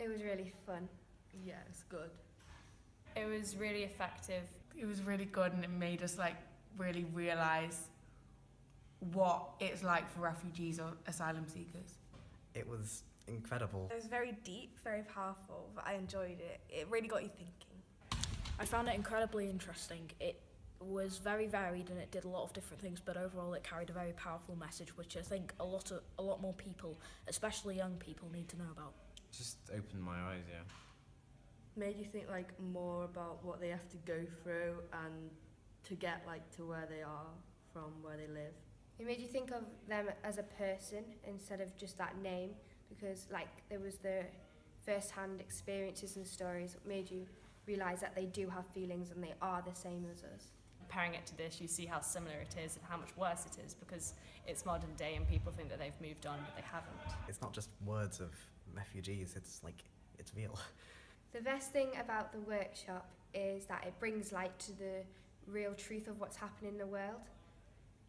It was really fun. Yeah, it's good. It was really effective. It was really good, and it made us like really realise what it's like for refugees or asylum seekers. It was incredible. It was very deep, very powerful, but I enjoyed it. It really got you thinking. I found it incredibly interesting. It was very varied and it did a lot of different things, but overall it carried a very powerful message, which I think a lot more people, especially young people, need to know about. Just opened my eyes, yeah. Made you think like more about what they have to go through and to get like to where they are from where they live. It made you think of them as a person instead of just that name, because like there was the first-hand experiences and stories that made you realise that they do have feelings and they are the same as us. Comparing it to this, you see how similar it is and how much worse it is, because it's modern day and people think that they've moved on, but they haven't. It's not just words of refugees, it's real. The best thing about the workshop is that it brings light to the real truth of what's happening in the world,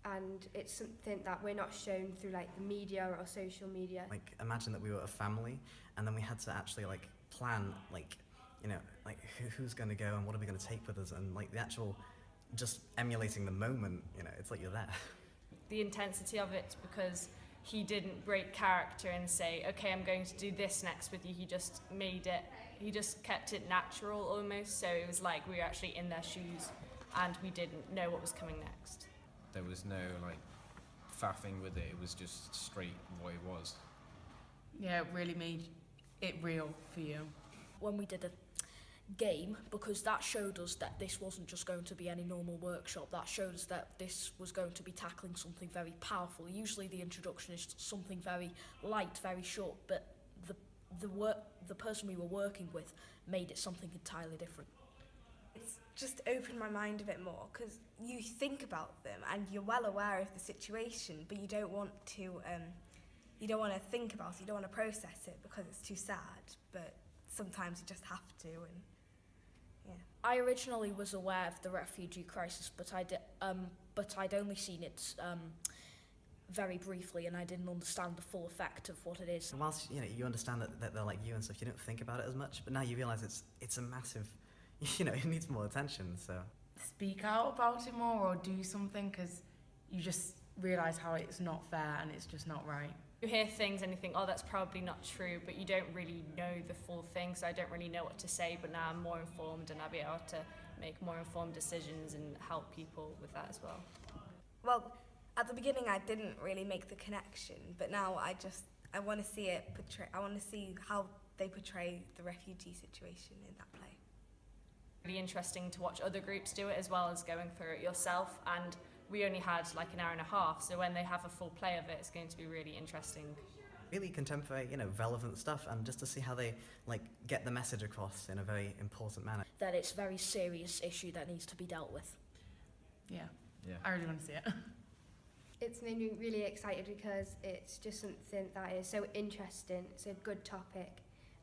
and it's something that we're not shown through like the media or social media. Like, imagine that we were a family and then we had to actually like plan who's going to go and what are we going to take with us, and like the actual just emulating the moment, it's like you're there. The intensity of it, because he didn't break character and say, okay, I'm going to do this next with you. He just kept it natural almost, so it was like we were actually in their shoes and we didn't know what was coming next. There was no like faffing with it, it was just straight what it was. Yeah, it really made it real for you. When we did a game, because that showed us that this wasn't just going to be any normal workshop, that showed us that this was going to be tackling something very powerful. Usually the introduction is something very light, very short, but the person we were working with made it something entirely different. It's just opened my mind a bit more, because you think about them and you're well aware of the situation, but you don't want to think about it, you don't want to process it because it's too sad, but sometimes you just have to. And yeah. I originally was aware of the refugee crisis, but I'd only seen it very briefly, and I didn't understand the full effect of what it is. And whilst you understand that they're like you and stuff, you don't think about it as much, but now you realise it's a massive, it needs more attention. So Speak out about it more or do something, because you just realise how it's not fair and it's just not right. You hear things and you think, oh, that's probably not true, but you don't really know the full thing, so I don't really know what to say, but now I'm more informed and I'll be able to make more informed decisions and help people with that as well. Well, at the beginning I didn't really make the connection, but now I want to see it portray. I want to see how they portray the refugee situation in that play. Really interesting to watch other groups do it as well as going through it yourself, and we only had like an hour and a half, so when they have a full play of it, it's going to be really interesting. Really contemporary, relevant stuff, and just to see how they like get the message across in a very important manner. That it's a very serious issue that needs to be dealt with. Yeah, Yeah. I really want to see it. It's made me really excited because it's just something that is so interesting, it's a good topic,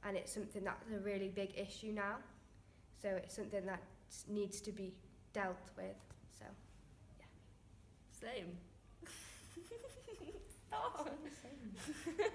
and it's something that's a really big issue now. So it's something that needs to be dealt with. So, yeah. Same. Same.